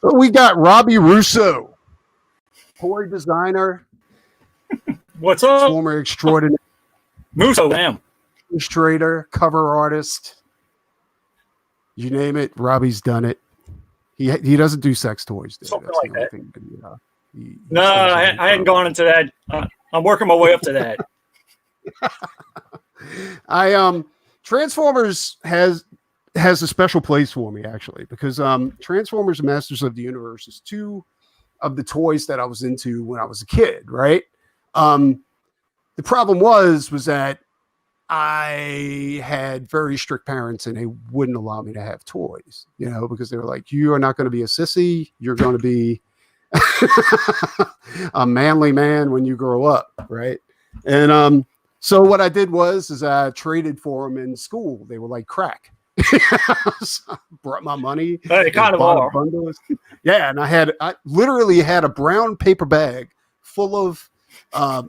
So we got Robby Musso, toy designer. What's up? Former extraordinary Musso, damn. illustrator, cover artist. You name it, Robby's done it. He doesn't do sex toys. Something That's like the only that. thing that No, I hadn't gone into that. I'm working my way up to that. Transformers has a special place for me, actually, because Transformers and Masters of the Universe is two of the toys that I was into when I was a kid, right? The problem was that I had very strict parents and they wouldn't allow me to have toys, because they were like, you are not going to be a sissy. You're going to be a manly man when you grow up. Right. And, so what I did was I traded for them in school. They were like crack. So I brought my money. They kind of are. Yeah. And I literally had a brown paper bag full of, I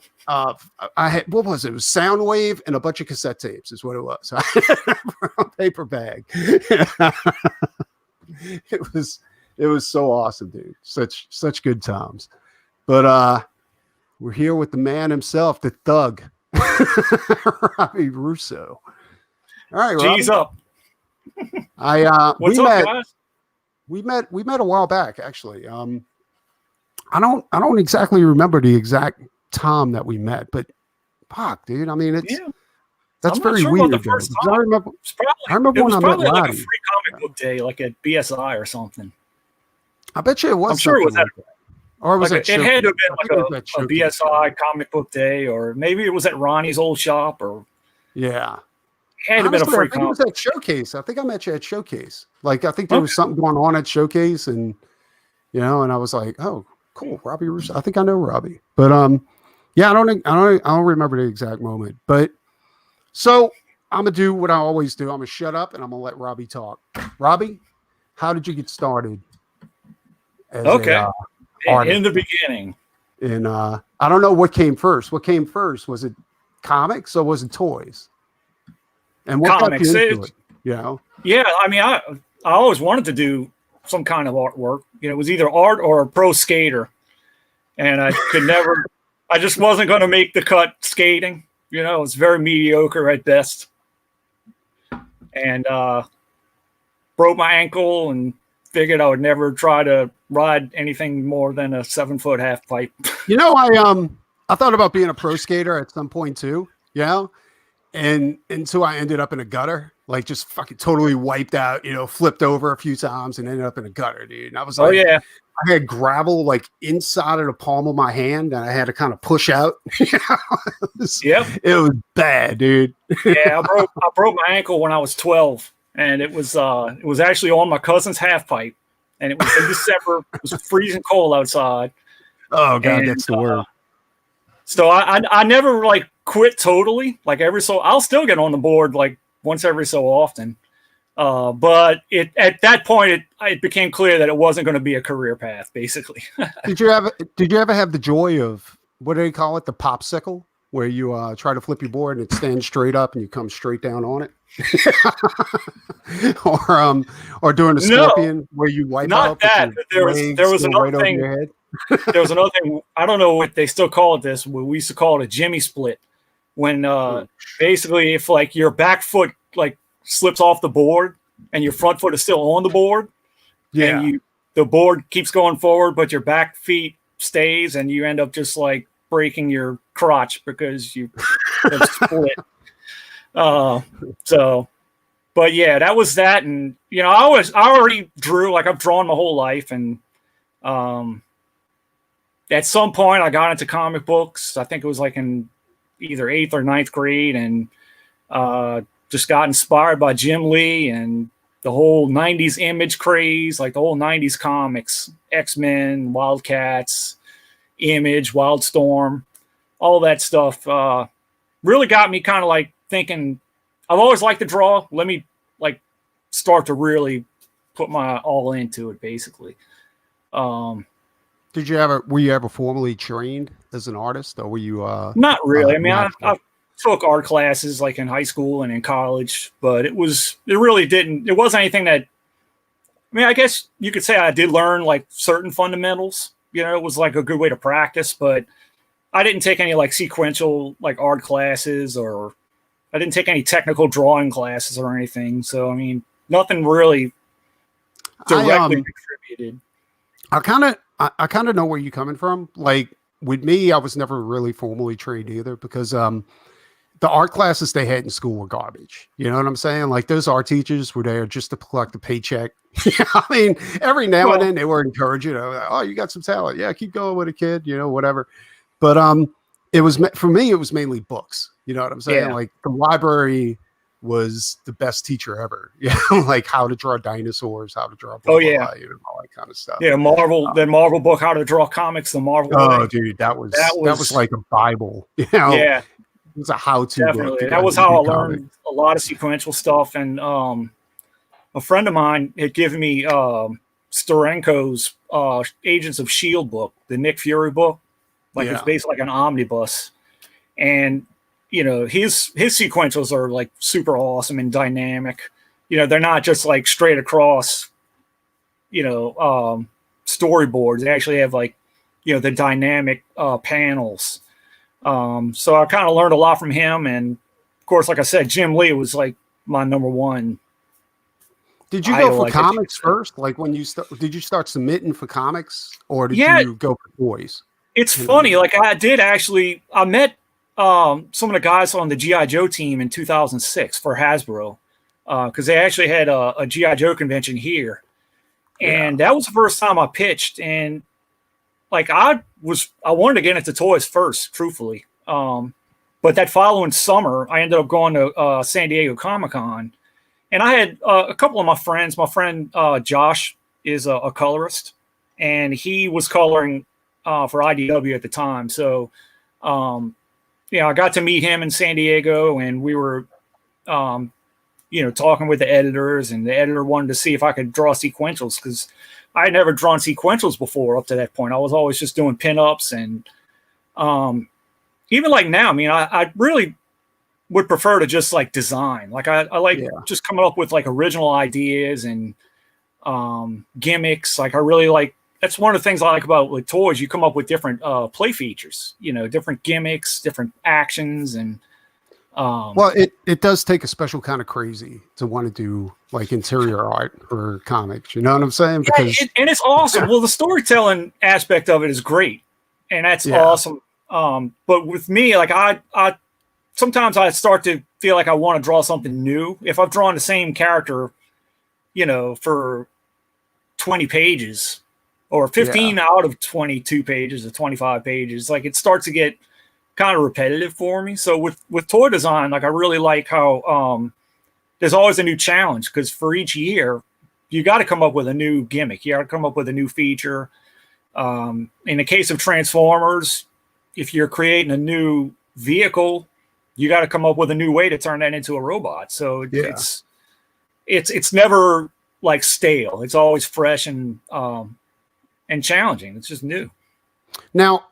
had, what was it? It was Soundwave and a bunch of cassette tapes is what it was. So I had a brown paper bag. It was so awesome, dude. Such good times. But we're here with the man himself, the thug, Robby Musso. All right, Robby. G's up. What's up, guys? We met a while back, actually. I don't exactly remember the exact time that we met, but fuck, dude. I mean, that's very weird. I remember when I met like Roddy. a free comic book day, like at BSI or something. I bet you it was. I'm sure it was that. Or was it had to have been like a BSI comic book day, or maybe it was at Ronnie's old shop, or yeah. It had to been a free comic. It was at Showcase. I think I met you at Showcase. Like, I think there was something going on at Showcase, and and I was like, oh, cool, Robby Musso. I think I know Robby, but yeah, I don't remember the exact moment. But so I'm gonna do what I always do. I'm gonna shut up and I'm gonna let Robby talk. Robby, how did you get started? In the beginning. And I don't know what came first. What came first? Was it comics or was it toys? And what comics? Got you into it? Yeah, I mean, I always wanted to do some kind of artwork. It was either art or a pro skater, and I could never. I just wasn't going to make the cut skating. It was very mediocre at best, and broke my ankle and figured I would never try to ride anything more than a 7-foot half pipe. I thought about being a pro skater at some point too. And until I ended up in a gutter, like just fucking totally wiped out, flipped over a few times and ended up in a gutter, dude. And I was like, I had gravel like inside of the palm of my hand and I had to kind of push out. It was bad, dude. Yeah, I broke my ankle when I was 12, and it was actually on my cousin's half pipe, and it was in December. It was freezing cold outside. Oh god, that's the word. So I never like quit totally. Like I'll still get on the board like once every so often. But at that point it became clear that it wasn't going to be a career path, basically. Did you ever have the joy of, what do they call it? The popsicle, where you try to flip your board and it stands straight up and you come straight down on it? or doing the scorpion where you wipe not out. That there was another thing. There was another thing. I don't know what they still call it this. We used to call it a Jimmy split. When basically if like your back foot like slips off the board and your front foot is still on the board, and the board keeps going forward, but your back feet stays, and you end up just like breaking your crotch because you split. But yeah, that was that, and I already drew, like I've drawn my whole life, and at some point I got into comic books. I think it was like in either 8th or 9th grade, and just got inspired by Jim Lee and the whole 90s image craze, like the whole 90s comics, X-Men, Wildcats, Image, Wildstorm, all that stuff. Really got me kind of like thinking, I've always liked to draw. Let me like start to really put my all into it, basically. Were you ever formally trained as an artist, or were you not really? I mean, I took art classes like in high school and in college, but it wasn't anything that, I mean, I guess you could say I did learn like certain fundamentals, you know, it was like a good way to practice, but I didn't take any like sequential like art classes, or I didn't take any technical drawing classes or anything. So, I mean, nothing really directly contributed. I kind of know where you're coming from. Like with me, I was never really formally trained either, because the art classes they had in school were garbage. You know what I'm saying? Like those art teachers were there just to collect a paycheck. I mean, every now and then they were encouraging, you know, like, oh, you got some talent. Yeah, keep going with a kid, you know, whatever. But it was, for me, it was mainly books. You know what I'm saying? Yeah. Like the library was the best teacher ever. Yeah, like how to draw dinosaurs, how to draw blah, you know, all that kind of stuff. Yeah, the Marvel book, How to Draw Comics, the Marvel. Oh, dude, that was like a Bible. You know? Yeah, it was a how-to definitely book. That was how I learned a lot of sequential stuff. And a friend of mine had given me Steranko's Agents of S.H.I.E.L.D. book, the Nick Fury book. Like it's basically like an omnibus. And you know, his sequentials are like super awesome and dynamic. You know, they're not just like straight across, you know, storyboards. They actually have like, you know, the dynamic panels. So I kind of learned a lot from him. And of course, like I said, Jim Lee was like my number one. Did you go for comics first? Like when did you start submitting for comics, or did you go for toys? It's funny. Like I met some of the guys on the G.I. Joe team in 2006 for Hasbro, because they actually had a G.I. Joe convention here. And that was the first time I pitched. And like I wanted to get into toys first, truthfully. But that following summer, I ended up going to San Diego Comic-Con. And I had a couple of my friends. My friend Josh is a colorist, and he was coloring for IDW at the time. So, you know, I got to meet him in San Diego, and we were, you know, talking with the editors, and the editor wanted to see if I could draw sequentials, because I had never drawn sequentials before up to that point. I was always just doing pinups, and even like now, I mean, I really would prefer to just like design. Like I like just coming up with like original ideas and gimmicks. Like I really like, that's one of the things I like about like toys. You come up with different play features, you know, different gimmicks, different actions. And well, it does take a special kind of crazy to want to do like interior art for comics. You know what I'm saying? Because and it's awesome. Well, the storytelling aspect of it is great, and that's awesome. But with me, like I sometimes I start to feel like I want to draw something new. If I've drawn the same character, you know, for 20 pages or 15 out of 22 pages or 25 pages, like it starts to get kind of repetitive for me. So with toy design, like I really like how there's always a new challenge, because for each year you got to come up with a new gimmick. You got to come up with a new feature. In the case of Transformers, if you're creating a new vehicle, you got to come up with a new way to turn that into a robot. So it's never like stale. It's always fresh and challenging. It's just new. Now,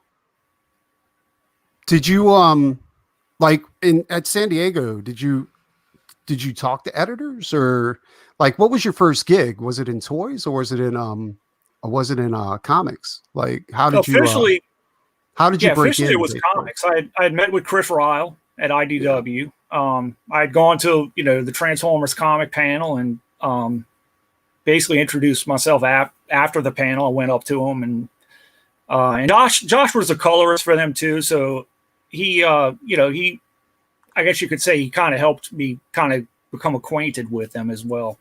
did you like at San Diego, did you talk to editors, or like what was your first gig? Was it in toys, or was it in comics? Like how did you break officially in? It was comics. I had met with Chris Ryle at IDW. I had gone to, you know, the Transformers comic panel, and basically introduced myself after the panel. I went up to him, and Josh was a colorist for them too. So he, you know, I guess you could say he kind of helped me kind of become acquainted with them as well.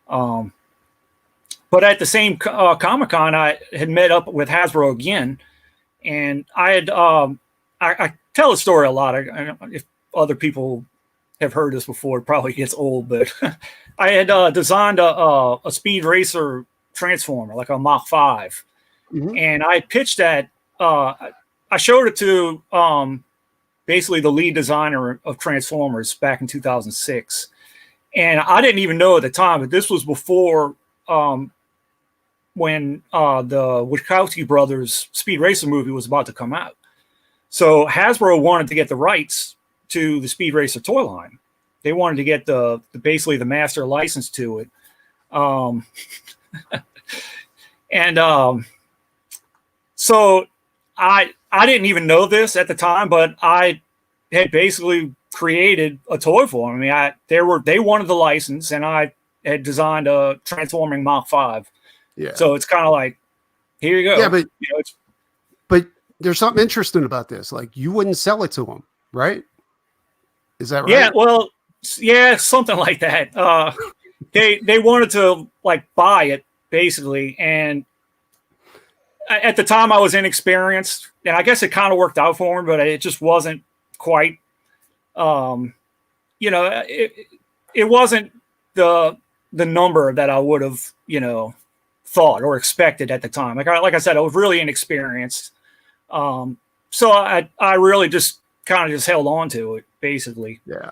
But at the same Comic-Con, I had met up with Hasbro again, And I had I tell the story a lot. If other people have heard this before, it probably gets old, but I had designed a speed racer transformer, like a Mach 5. Mm-hmm. And I pitched that. I showed it to basically the lead designer of Transformers back in 2006. And I didn't even know at the time, but this was before when the Wachowski brothers Speed Racer movie was about to come out. So Hasbro wanted to get the rights to the Speed Racer toy line. They wanted to get the basically the master license to it. So I didn't even know this at the time, but I had basically created a toy for them. I mean, they wanted the license, and I had designed a transforming Mach 5. Yeah. So it's kind of like, here you go. Yeah, but but there's something interesting about this. Like, you wouldn't sell it to them, right? Is that right? Yeah. Well, yeah, something like that. They wanted to like buy it basically, and at the time I was inexperienced, and I guess it kind of worked out for me, but it just wasn't quite. It wasn't the number that I would have, thought or expected at the time. Like I said, I was really inexperienced. So I really just kind of just held on to it basically. Yeah.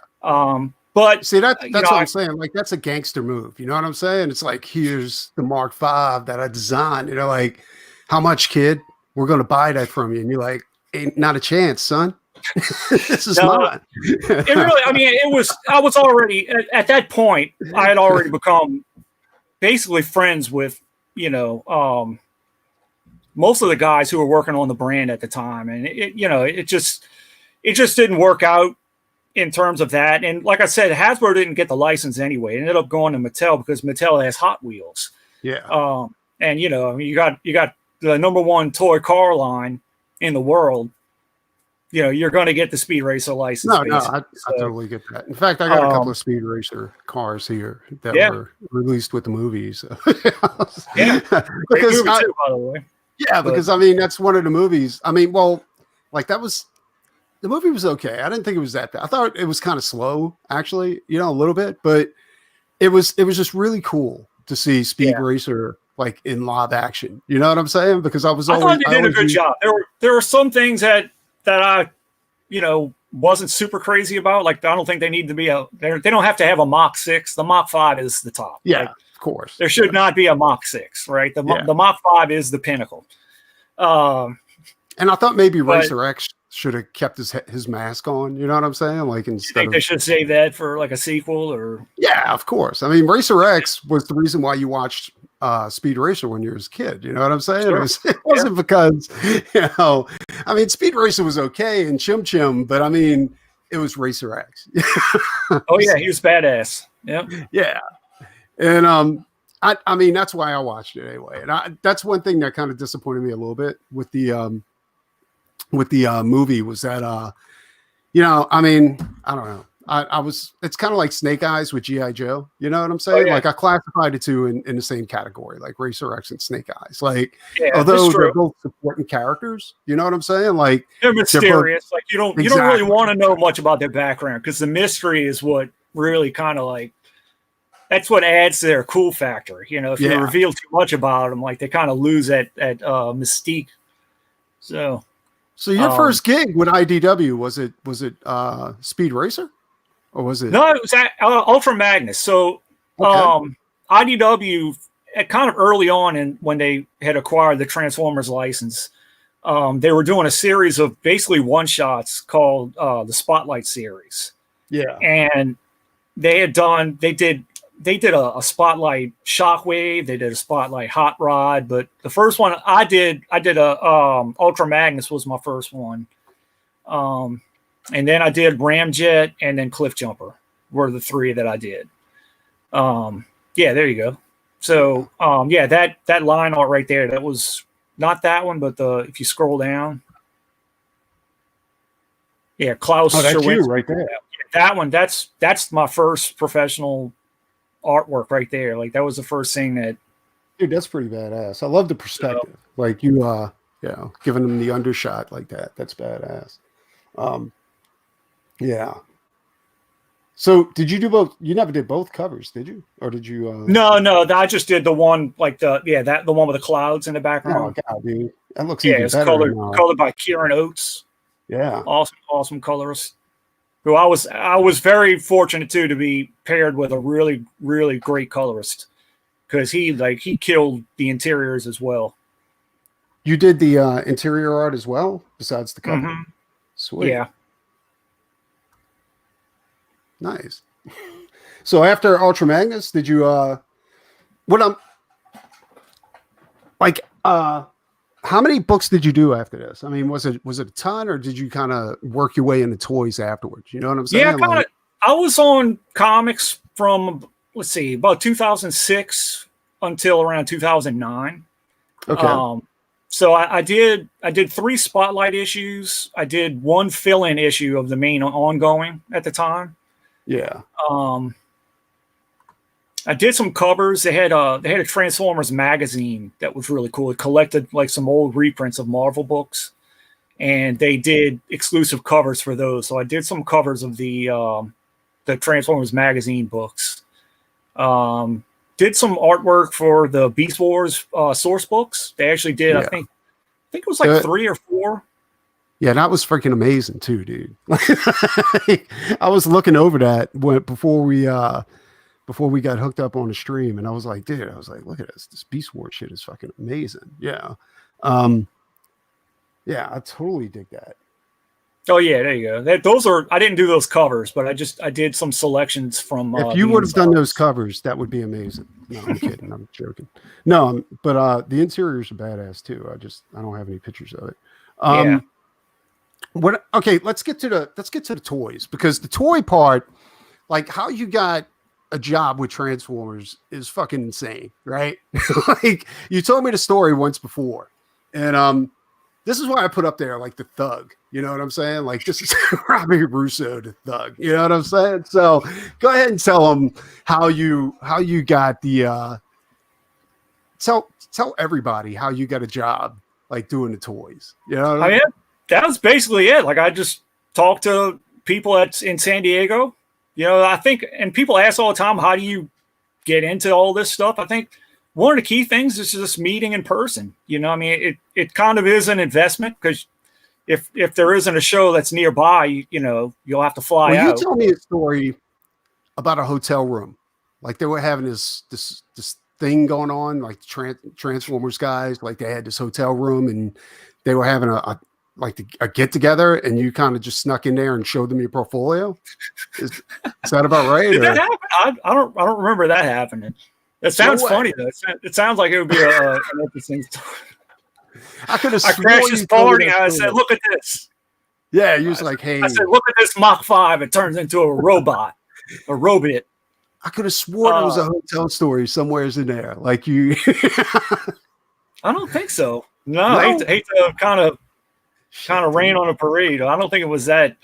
But see, that's what I'm saying. Like, that's a gangster move. You know what I'm saying? It's like, here's the Mark 5 that I designed. Like, how much, kid? We're going to buy that from you. And you're like, ain't not a chance, son. This is mine. It really, I mean, I was already at that point, I had already become basically friends with, most of the guys who were working on the brand at the time. And it just didn't work out in terms of that. And like I said, Hasbro didn't get the license anyway. It ended up going to Mattel because Mattel has Hot Wheels. Yeah. And I mean, you got the #1 toy car line in the world. You're going to get the Speed Racer license. No, I totally get that. In fact, I got a couple of Speed Racer cars here that were released with the movies. Yeah, because movie too, by the way. Yeah, because I mean, that's one of the movies. I mean, well, like, the movie was okay. I didn't think it was that bad. I thought it was kind of slow, actually, a little bit, but it was just really cool to see Speed Racer like in live action. You know what I'm saying? Because I thought they did a good job. There were some things that I, wasn't super crazy about. Like, I don't think they need to be they don't have to have a Mach 6. The Mach 5 is the top. Yeah, like, of course. There should not be a Mach 6, right? The Mach 5 is the pinnacle. And I thought maybe Racer X should have kept his mask on. You know what I'm saying? Like, instead they should save that for like a sequel or? Yeah, of course. I mean, Racer X was the reason why you watched Speed Racer when you were a kid. You know what I'm saying? Sure. It wasn't because, I mean, Speed Racer was okay and Chim Chim, but I mean, it was Racer X. Oh yeah, he was badass. Yeah. Yeah. And I mean, that's why I watched it anyway. And that's one thing that kind of disappointed me a little bit with the movie was that I mean, I don't know. It's kind of like Snake Eyes with G.I. Joe. You know what I'm saying? Oh, yeah. Like, I classified the two in the same category, like Racer X and Snake Eyes. Like, yeah, although they're both supporting characters, you know what I'm saying? Like, they're mysterious. Like, you don't really want to know much about their background, because the mystery is what really kind of like, that's what adds to their cool factor. If you reveal too much about them, like, they kind of lose that mystique. So your first gig with IDW, was it Speed Racer? Or was it? No, it was Ultra Magnus. So IDW, kind of early on, when they had acquired the Transformers license, they were doing a series of basically one-shots called the Spotlight series. Yeah. And they did a Spotlight Shockwave, they did a Spotlight Hot Rod, but the first one I did a Ultra Magnus was my first one. And then I did Ramjet and then Cliff Jumper were the three that I did. There you go. So that line art right there, that was not that one, but if you scroll down. Yeah, Klaus. Oh, that's you right there. That one, that's my first professional artwork right there. Like, that was the first thing that. Dude, that's pretty badass. I love the perspective. Like, you Yeah, giving them the undershot like that. That's badass. Yeah. So did you do both? You never did both covers, did you? Or did you? No, I just did the one like the one with the clouds in the Oh background. god, dude, that looks Yeah, even it's better. colored by Kieran Oates. Yeah, awesome colorist. Who I was very fortunate too to be paired with a really great colorist because he killed the interiors as well. you did the interior art as well, besides the cover. Mm-hmm. Sweet. Yeah. Nice. So after Ultra Magnus, did you what like how many books did you do after this? I mean, was it a ton, or did you kind of work your way into toys afterwards? You know what I'm saying? Yeah, kind of. I was on comics from about 2006 until around 2009. Okay. So I did 3 spotlight issues. I did 1 fill-in issue of the main ongoing at the time. Yeah. I did some covers. They had a Transformers magazine that was really cool. It collected like some old reprints of Marvel books, and they did exclusive covers for those. So I did some covers of the Transformers magazine books. Did some artwork for the Beast Wars source books. They actually did. I think it was like 3 or 4. Yeah, that was freaking amazing too, dude. I was looking over that before we got hooked up on the stream, and I was like, dude, look at this. This Beast Wars shit is fucking amazing. Yeah. Yeah, I totally dig that. Oh yeah, there you go. I didn't do those covers, but I did some selections from. If you would have done those covers, that would be amazing. No, I'm kidding. I'm joking. No, but the interiors are badass too. I don't have any pictures of it. Yeah. Okay, let's get to the toys, because the toy part, like how you got a job with Transformers, is fucking insane, right? Like you told me the story once before, and this is why I put up there like the thug. You know what I'm saying? Like this is Robby Musso, the thug. You know what I'm saying? So go ahead and tell them how you got the tell everybody how you got a job like doing the toys. You know what I mean? That was basically it. Like I just talked to people in San Diego. You know, I think, and people ask all the time, how do you get into all this stuff? I think one of the key things is just meeting in person. You know, I mean, it kind of is an investment, because if there isn't a show that's nearby, you'll have to fly out. You told me a story about a hotel room. Like they were having this thing going on, like Transformers guys, like they had this hotel room and they were having a get together, and you kind of just snuck in there and showed them your portfolio. Is that about right? Did that happen? I don't remember that happening. That sounds funny though. It sounds like it would be an interesting story. I crashed this party and I said, "Look at this." Yeah, he was like, "Hey," I said, "Look at this Mach 5. It turns into a robot, a robot." I could have sworn it was a hotel story somewhere's in there. Like you, I don't think so. No, I hate to kind of rain on a parade. I don't think it was that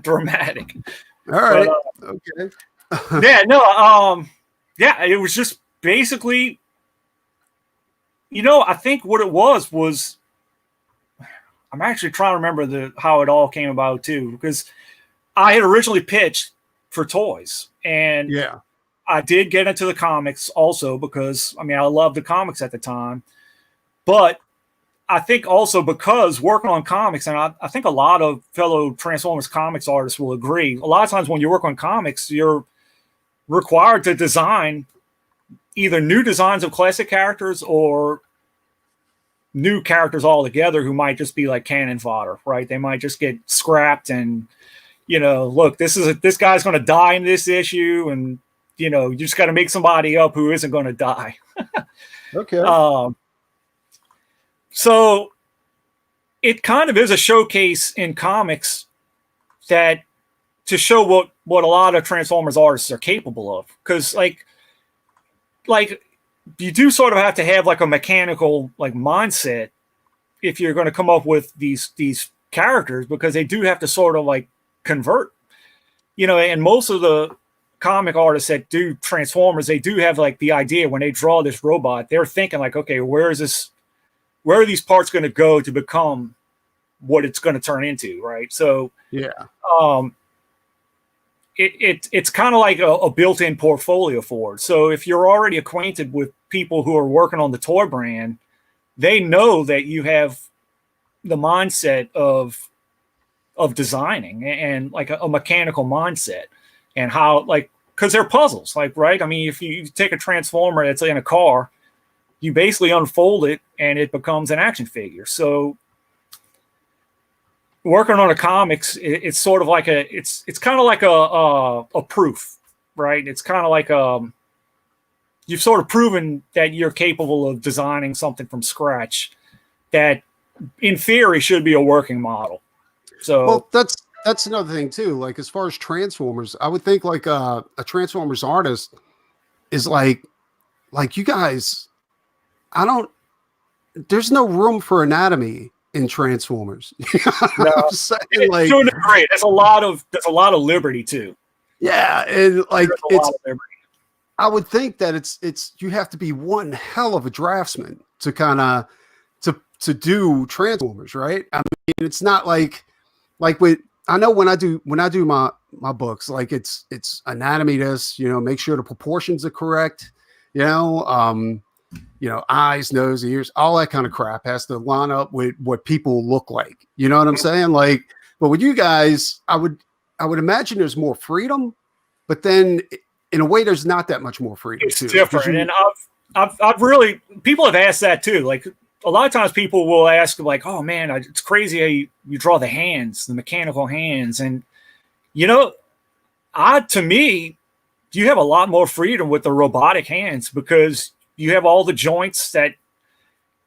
dramatic. All right. Okay. It was just basically, I think what it was I'm actually trying to remember how it all came about too, because I had originally pitched for toys, and I did get into the comics also because, I mean, I loved the comics at the time, but I think also because working on comics, and I think a lot of fellow Transformers comics artists will agree, a lot of times when you work on comics, you're required to design either new designs of classic characters or new characters altogether who might just be like cannon fodder, right? They might just get scrapped and, look, this guy's going to die in this issue, and, you just got to make somebody up who isn't going to die. Okay. So it kind of is a showcase in comics that to show what a lot of Transformers artists are capable of. Because like you do sort of have to have like a mechanical like mindset if you're going to come up with these characters, because they do have to sort of like convert, and most of the comic artists that do Transformers, they do have like the idea when they draw this robot, they're thinking like, okay, where is this where are these parts going to go to become what it's going to turn into, right? So yeah, it's kind of like a built-in portfolio for it. So if you're already acquainted with people who are working on the toy brand, they know that you have the mindset of designing and like a mechanical mindset, and how, like, because they're puzzles, like, right? I mean, if you take a transformer that's in a car, you basically unfold it and it becomes an action figure. So working on a comics, it's sort of like it's kind of like a proof, right? It's kind of like you've sort of proven that you're capable of designing something from scratch that in theory should be a working model. So well, that's another thing too. Like, as far as Transformers, I would think like a Transformers artist is like you guys. I don't. There's no room for anatomy in Transformers. no, I'm saying, like, to a degree, there's a lot of liberty too. Yeah, and like it's. Liberty. I would think that it's you have to be one hell of a draftsman to kind of to do Transformers, right? I mean, it's not like with, I know when I do my books, like it's anatomy, this, make sure the proportions are correct, eyes, nose, ears, all that kind of crap has to line up with what people look like. You know what I'm saying? Like, but with you guys, I would imagine there's more freedom, but then in a way, there's not that much more freedom. It's different, and I've really, people have asked that too. Like, a lot of times people will ask, like, "Oh man, it's crazy how you draw the hands, the mechanical hands," and to me, you have a lot more freedom with the robotic hands because you have all the joints that,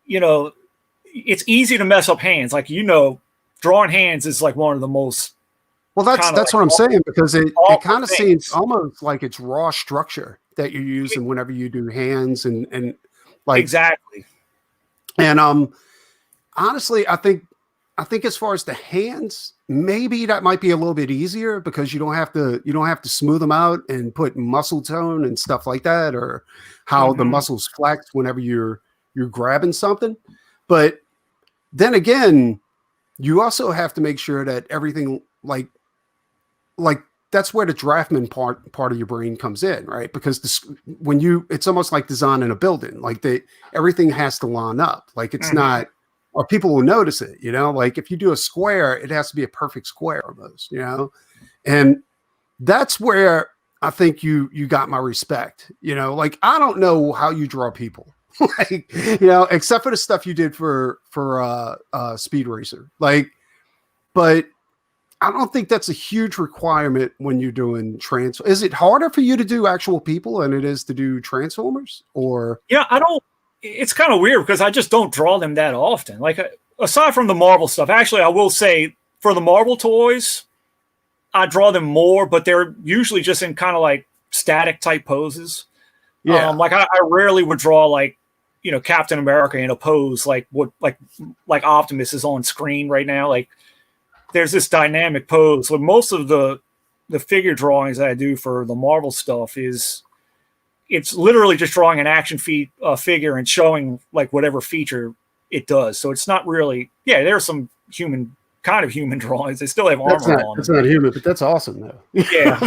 it's easy to mess up hands. Like, drawing hands is like one of the most. Well, that's what I'm saying, because it kind of seems almost like it's raw structure that you're using whenever you do hands and like exactly. And honestly, I think as far as the hands, maybe that might be a little bit easier because you don't have to smooth them out and put muscle tone and stuff like that, or how the muscles flex whenever you're grabbing something. But then again, you also have to make sure that everything like that's where the draftman part of your brain comes in, right? Because it's almost like designing a building. Like everything has to line up. Like, it's not, or people will notice it. Like, if you do a square, it has to be a perfect square almost. And that's where I think you got my respect. Like, I don't know how you draw people, like, except for the stuff you did for Speed Racer, like, but I don't think that's a huge requirement when you're doing Is it harder for you to do actual people than it is to do Transformers? Or I don't. It's kind of weird because I just don't draw them that often. Like, aside from the Marvel stuff, actually, I will say for the Marvel toys, I draw them more, but they're usually just in kind of like static type poses. Yeah, like I rarely would draw like Captain America in a pose like what like Optimus is on screen right now, like. There's this dynamic pose. So most of the figure drawings that I do for the Marvel stuff it's literally just drawing an action figure and showing like whatever feature it does. So it's not really, there's some human drawings. They still have armor on. It's not human, but that's awesome though. Yeah.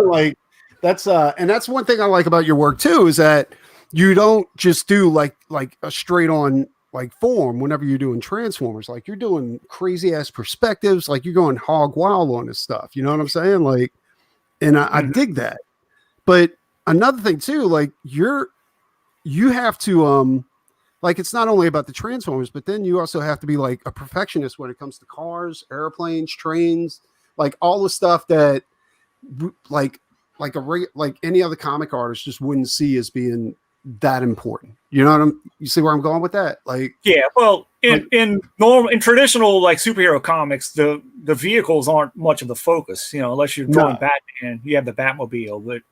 Like, that's and that's one thing I like about your work too, is that you don't just do like a straight on like form whenever you're doing Transformers. Like, you're doing crazy ass perspectives, like you're going hog wild on this stuff. You know what I'm saying? Like, and I dig that. But another thing too, like you have to like, it's not only about the Transformers, but then you also have to be like a perfectionist when it comes to cars, airplanes, trains, like all the stuff that like any other comic artist just wouldn't see as being that important. You know you see where I'm going with that? Like, well, in traditional like superhero comics, the vehicles aren't much of the focus, unless you're drawing Batman, you have the Batmobile. But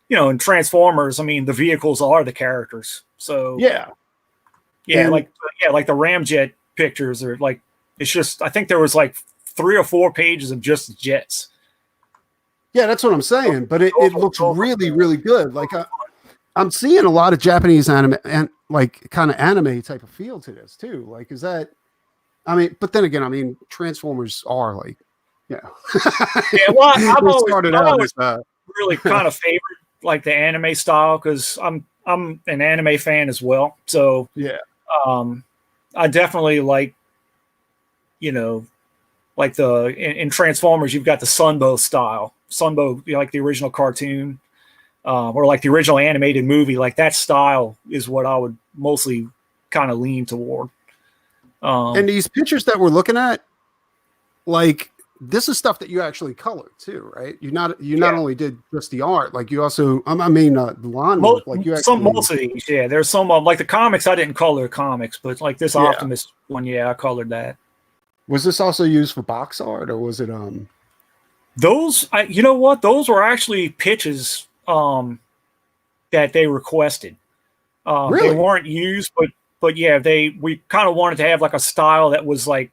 in Transformers, I mean, the vehicles are the characters. So like the Ramjet pictures are like, it's just, I think there was like 3 or 4 pages of just jets. Yeah, that's what I'm saying. But it looks really, really good. Like, I'm seeing a lot of Japanese anime and like kind of anime type of feel to this too. Like, is that? I mean, but then again, I mean, Transformers are like, yeah. Yeah, well, I've out always really kind of favored like the anime style because I'm an anime fan as well. So yeah, I definitely like, you know, like in Transformers, you've got the Sunbow style, Sunbow, you know, like the original cartoon, or like the original animated movie. Like that style is what I would mostly kind of lean toward. And these pictures that we're looking at, like this is stuff that you actually colored too, right? You not only did just the art, like you also, I mean, the line work, like you actually. Most of these, yeah. There's some like the comics. I didn't color comics, but like this Optimus one, yeah, I colored that. Was this also used for box art, or was it those? You know what? Those were actually pitches that they requested. Really? They weren't used, but yeah, we kind of wanted to have like a style that was like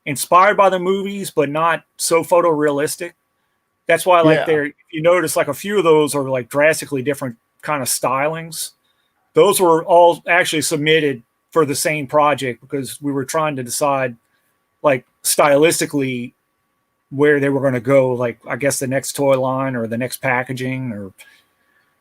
inspired by the movies, but not so photorealistic. That's why, like, if you notice, like a few of those are like drastically different kind of stylings. Those were all actually submitted for the same project because we were trying to decide, like, stylistically where they were going to go. Like, I guess the next toy line or the next packaging, or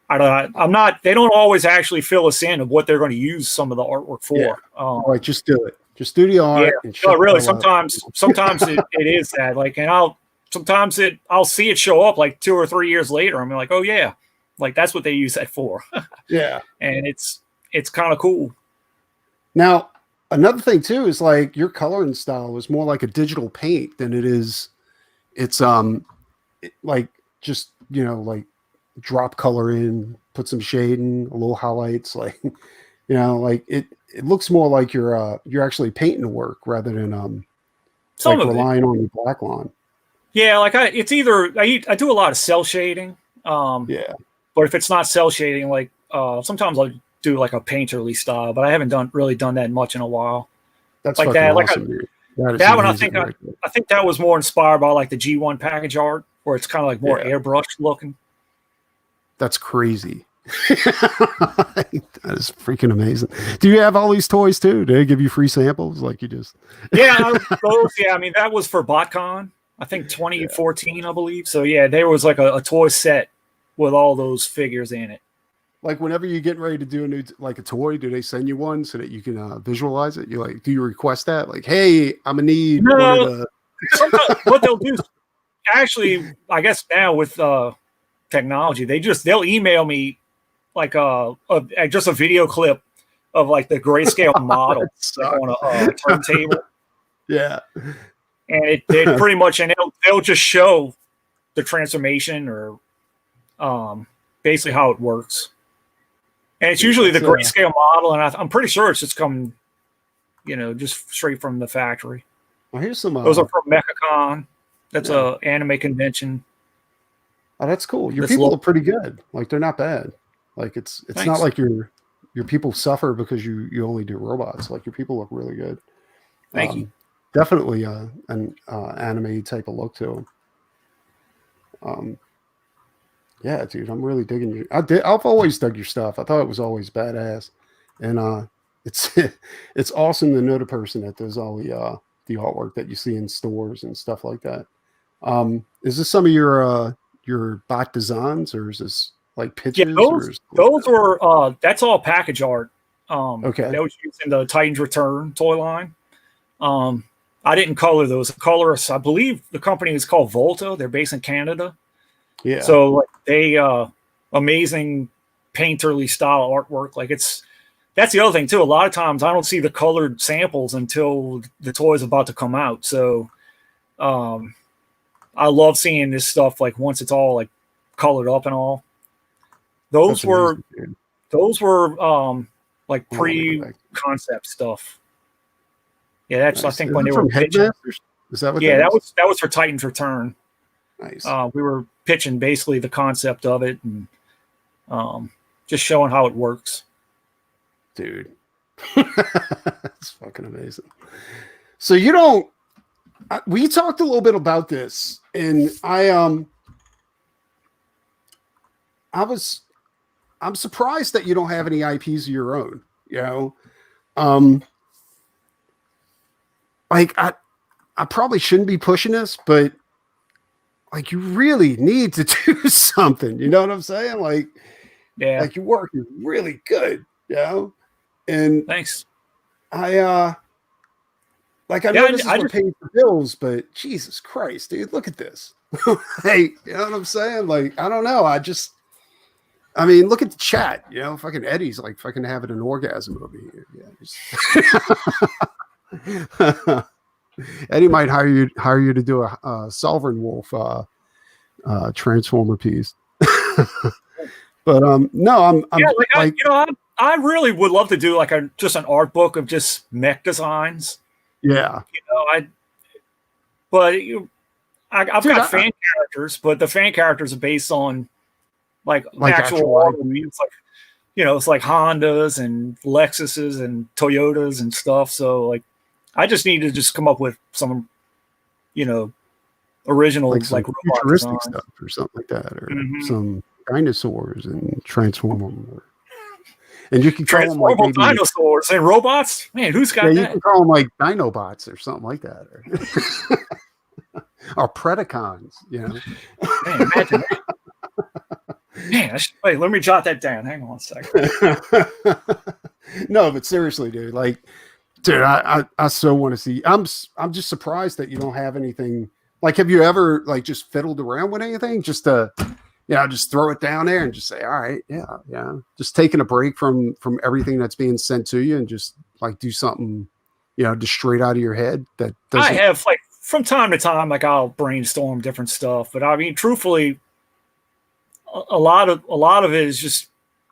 I'm not. They don't always actually fill us in of what they're going to use some of the artwork for. Yeah. All right, just do it. Just do the art. Yeah, no, really. Sometimes it is that. Like, and I'll see it show up like 2 or 3 years later. I'm like, oh yeah, like that's what they use that for. Yeah, and it's kind of cool. Now, another thing too is like your coloring style is more like a digital paint than it is. It's like just like drop color in, put some shading, a little highlights, like like it looks more like you're actually painting the work rather than like relying on the black line. Yeah, like it's either I do a lot of cell shading. Yeah. But if it's not cell shading, like sometimes I'll do like a painterly style, but I haven't really done that much in a while. That's like that. Awesome, that one, I think that was more inspired by like the G1 package art, where it's kind of like more airbrushed looking. That's crazy. That is freaking amazing. Do you have all these toys too? Do they give you free samples? Like you just those, yeah. I mean, that was for BotCon, I think 2014, I believe. So yeah, there was like a toy set with all those figures in it. Like whenever you're getting ready to do a toy, do they send you one so that you can visualize it? You like, do you request that? Like, hey, I'm gonna need one of the. Sometimes what they'll do, actually, I guess now with technology, they'll email me like just a video clip of like the grayscale model on a turntable. Yeah, and it pretty much, and they'll just show the transformation or basically how it works. And it's usually the grayscale model, and I'm pretty sure it's just come, just straight from the factory. Well, here's some. Those are from MechaCon. That's a anime convention. Oh, that's cool. Your people are pretty good. Like they're not bad. Like it's not like your people suffer because you only do robots. Like your people look really good. Thank you. Definitely an anime type of look to them. Yeah, dude, I'm really digging you. I've always dug your stuff. I thought it was always badass, and it's awesome to know the person that does all the artwork that you see in stores and stuff like that. Is this some of your bot designs, or is this like pitches? Yeah, those were that's all package art. Okay, that was used in the Titans Return toy line. I didn't color those. The colorists, I believe the company is called Volta. They're based in Canada. Yeah. So like they amazing painterly style artwork. Like that's the other thing too. A lot of times I don't see the colored samples until the toy's about to come out. So I love seeing this stuff like once it's all like colored up and all. Those were like pre-concept stuff. Yeah, that's nice. I think when they were pitching. Is that what? Yeah, that was for Titans Return. Nice. We were pitching basically the concept of it and just showing how it works. Dude, that's fucking amazing. So you don't. We talked a little bit about this, and I was I'm surprised that you don't have any IPs of your own. You know, um, like I probably shouldn't be pushing this, but like you really need to do something. You know what I'm saying? Yeah. Like your work is really good. You know, and Thanks. I know this is what pays the bills, but Jesus Christ, dude, look at this. Hey, you know what I'm saying? Like, I don't know. I mean, look at the chat. You know, fucking Eddie's like fucking having an orgasm over here. Yeah. Eddie might hire you to do a Sovereign Wolf Transformer piece. But no, I'm I really would love to do like just an art book of just mech designs. Yeah. I've got fan characters, but the fan characters are based on like actual art. It's like, it's like Hondas and Lexuses and Toyotas and stuff. So like, I just need to just come up with some, original like futuristic stuff or something like that, or some dinosaurs and transform them. And you can call them like maybe dinosaurs and robots. Man, who's got that? You can call them like Dinobots or something like that, or Predacons. Man, imagine that. Man, wait, let me jot that down. Hang on a second. No, but seriously, dude, dude, I so want to see. I'm just surprised that you don't have anything. Like, have you ever just fiddled around with anything just to, just throw it down there and just say, all right, yeah, just taking a break from everything that's being sent to you and just do something, just straight out of your head. That I have from time to time, I'll brainstorm different stuff, but I mean, truthfully, a lot of it is just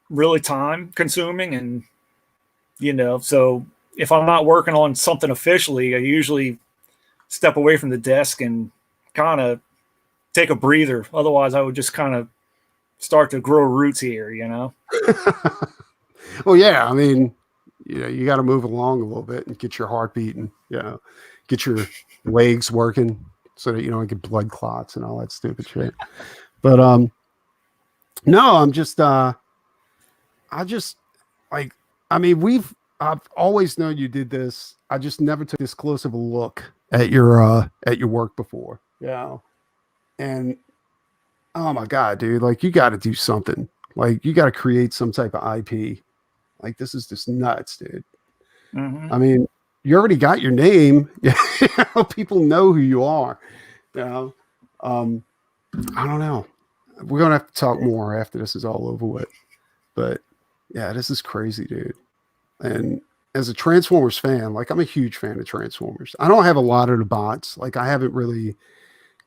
really time consuming, and so if I'm not working on something officially, I usually step away from the desk and kind of take a breather. Otherwise, I would just kind of start to grow roots here, Well, yeah, I mean, you got to move along a little bit and get your heart beating, get your legs working so that you don't get blood clots and all that stupid shit. But no, I'm just I've always known you did this. I just never took this close of a look at your work before. And oh my God, dude, you got to do something. You got to create some type of IP. This is just nuts, dude. Mm-hmm. I mean, you already got your name. People know who you are. I don't know. We're going to have to talk more after this is all over with. But yeah, this is crazy, dude. And as a Transformers fan, I'm a huge fan of Transformers. I don't have a lot of the bots. I haven't really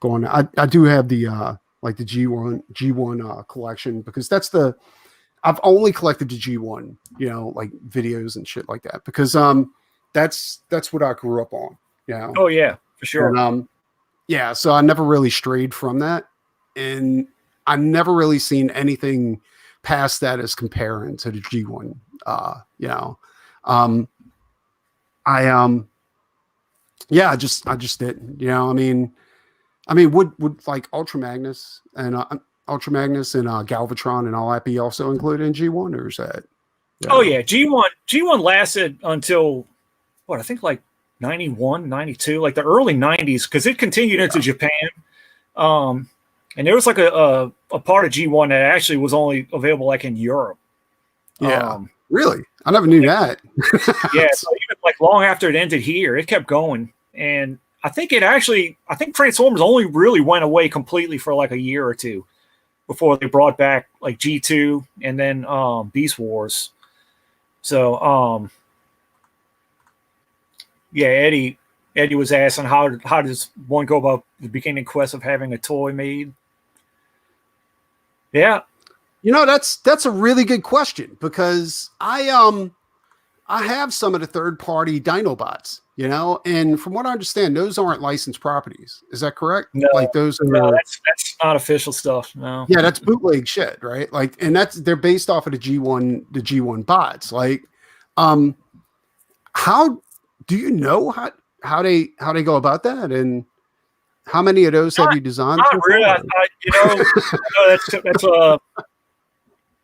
gone. I do have the the G1 collection, because I've only collected the G1, videos and shit like that, because that's what I grew up on. Oh yeah, for sure. And, yeah, so I never really strayed from that, and I've never really seen anything past that as comparing to the G1. I just didn't. I mean, would Ultra Magnus and Galvatron and all that be also included in G1, or is that? Oh yeah, G1 lasted until what, I think 91, 92, the early 90s, because it continued into Japan. And there was a part of G1 that actually was only available in Europe. Yeah. Really? I never knew that. Yeah. So even long after it ended here, it kept going. And I think Transformers only really went away completely for a year or two before they brought back G2 and then Beast Wars. So yeah, Eddie was asking how does one go about the beginning quest of having a toy made? Yeah. That's a really good question, because I have some of the third-party Dinobots, and from what I understand, those aren't licensed properties. Is that correct? No, that's not official stuff. No. Yeah, that's bootleg shit, right? And they're based off of the G1 bots. How do you know how they go about that, and how many of those have you designed? Not really.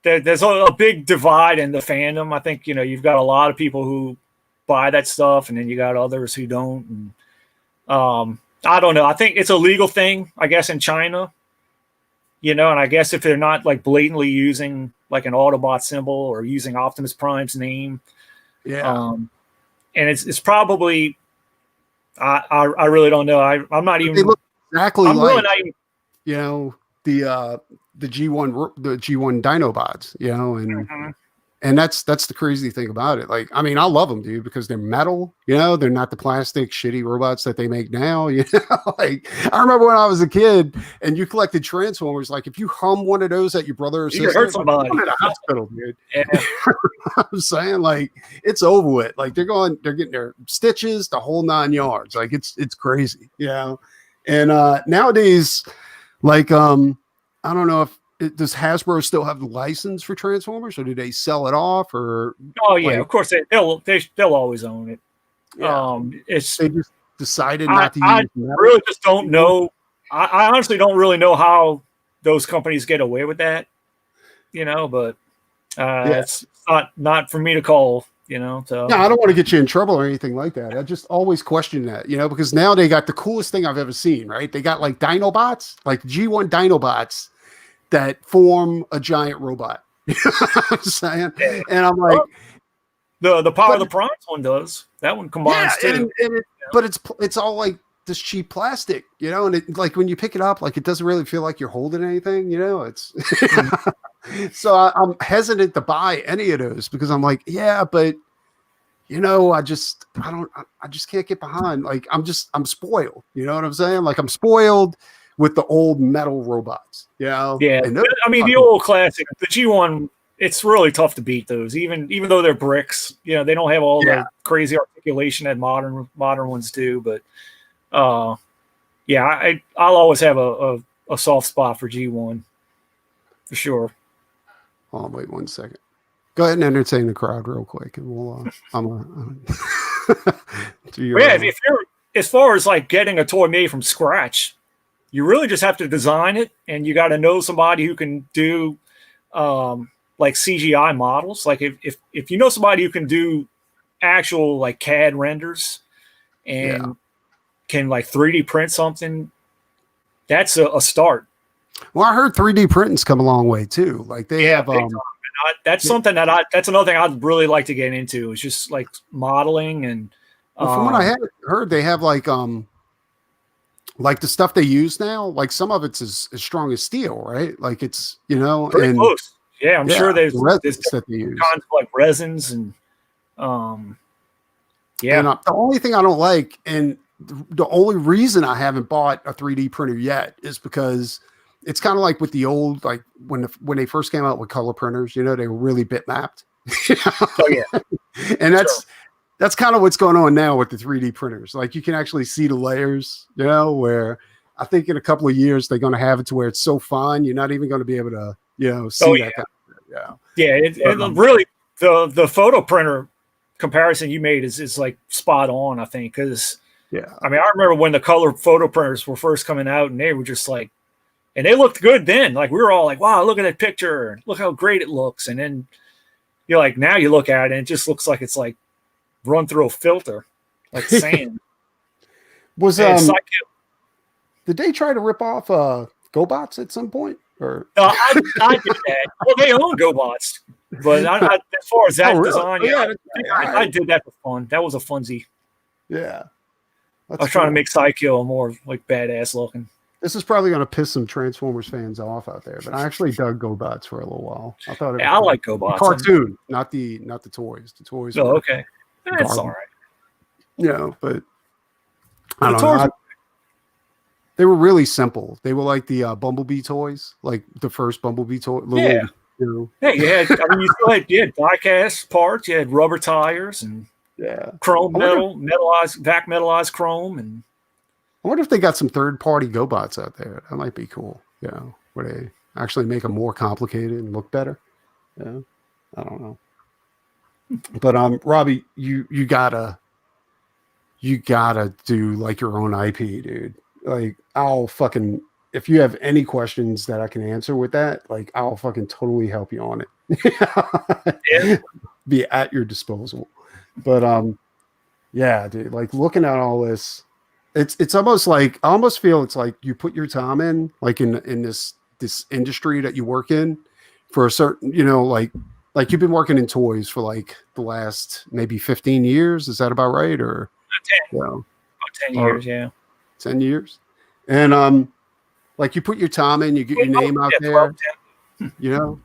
there's a big divide in the fandom. I think, you've got a lot of people who buy that stuff, and then you got others who don't. And I don't know. I think it's a legal thing, I guess, in China. And I guess if they're not like blatantly using like an Autobot symbol or using Optimus Prime's name, and it's probably I really don't know. I'm not even. They look exactly I'm like really not even, the G1 Dinobots, and that's the crazy thing about it. Like, I mean, I love them, dude, because they're metal. They're not the plastic shitty robots that they make now. Like, I remember when I was a kid and you collected Transformers. Like, if you hum one of those at your brother or sister, hurt somebody. Like, at a hospital, dude. Yeah. I'm saying, like, it's over with. Like, they're getting their stitches, the whole 9 yards. Like, it's crazy, And nowadays, like, I don't know if does Hasbro still have the license for Transformers, or do they sell it off? Or of course they'll always own it. Yeah. They just decided not to. I really just don't know. I honestly don't really know how those companies get away with that. But it's not for me to call. So I don't want to get you in trouble or anything like that. I just always question that, because now they got the coolest thing I've ever seen. Right? They got like Dinobots, like G1 Dinobots, that form a giant robot. You know what I'm saying? And I'm like, the Power of the Primes one does. That one combines too. But it's all like this cheap plastic, and it, like when you pick it up, like it doesn't really feel like you're holding anything, it's so I'm hesitant to buy any of those because I'm like, but I just can't get behind. Like, I'm spoiled. You know what I'm saying? Like, I'm spoiled with the old metal robots. Yeah. I mean, the old classic, the G1, it's really tough to beat those, even though they're bricks. They don't have all the crazy articulation that modern ones do. But I'll always have a soft spot for G1 for sure. Hold on, wait 1 second. Go ahead and entertain the crowd real quick, and we'll. If you're as far as like getting a toy made from scratch, you really just have to design it, and you got to know somebody who can do like CGI models. Like if you know somebody who can do actual like CAD renders and can like 3D print something, that's a start. Well, I heard 3D printing's come a long way too. Like they have that's something that's another thing I'd really like to get into. It's just like modeling and from what I had heard, they have like the stuff they use now, like some of it's as strong as steel, right? Like it's, pretty close. Yeah, I'm sure there's resins that they use. Kinds of like resins and And the only thing I don't like, and the only reason I haven't bought a 3D printer yet, is because it's kind of like with the old, like when they first came out with color printers, they were really bitmapped. Oh yeah, and that's kind of what's going on now with the 3D printers. Like you can actually see the layers, where I think in a couple of years they're going to have it to where it's so fine you're not even going to be able to, see that kind of it really the photo printer comparison you made is like spot on, I think, because I mean, I remember when the color photo printers were first coming out, and they were just like, and they looked good then. Like we were all like, wow, look at that picture, look how great it looks. And then you're like, now you look at it and it just looks like it's like run through a filter, like sand. Did they try to rip off GoBots at some point? Or I did that. Well, they own GoBots, but as far as that design, I did that for fun. That was a funsie. Yeah, I was trying to make Psycho more like badass looking. This is probably going to piss some Transformers fans off out there, but I actually dug GoBots for a little while. I thought I like GoBots. Cartoon, not the toys. The toys. Oh, okay. That's all right. But I don't know. They were really simple. They were like the Bumblebee toys, like the first Bumblebee toy. Hey, you had die-cast parts. You had rubber tires and chrome metallized chrome. And I wonder if they got some third-party GoBots out there. That might be cool. Where they actually make them more complicated and look better. Yeah, I don't know. But Robby, you gotta do like your own IP, dude. Like I'll fucking if you have any questions that I can answer with that, like I'll fucking totally help you on it. Yeah. Be at your disposal. But yeah, dude, like looking at all this, it's almost like I almost feel it's like you put your time in, like in this industry that you work in for a certain, you know, like you've been working in toys for like the last maybe 15 years. Is that about right? Or 10, you know, about 10 years, yeah. 10 years. And like you put your time in, you get your name out there, 12, 10. you know.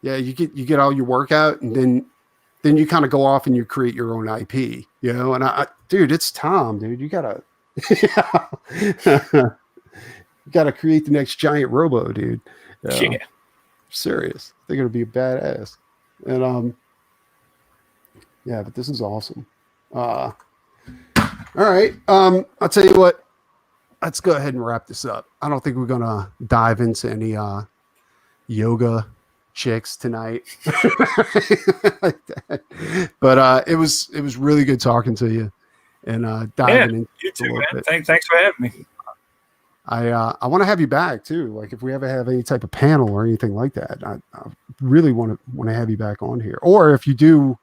Yeah, you get all your work out, and then you kind of go off and you create your own IP, you know. And I dude, it's Tom, dude. You gotta you gotta create the next giant robo, dude. Yeah. Serious. They're gonna be badass. And yeah, but this is awesome. All right. I'll tell you what, let's go ahead and wrap this up. I don't think we're gonna dive into any yoga chicks tonight. Like that. But it was really good talking to you and diving into you too, man. Thanks for having me. I want to have you back too. Like if we ever have any type of panel or anything like that, I really want to have you back on here. Or if you do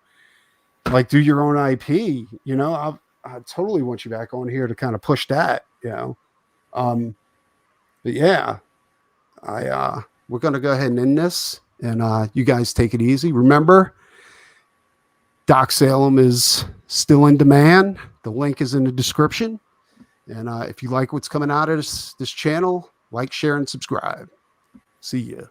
like do your own IP, you know, I totally want you back on here to kind of push that, you know. But yeah, we're gonna go ahead and end this, and you guys take it easy. Remember, Doc Salem is still in demand. The link is in the description. And if you like what's coming out of this channel, like, share, and subscribe. See ya.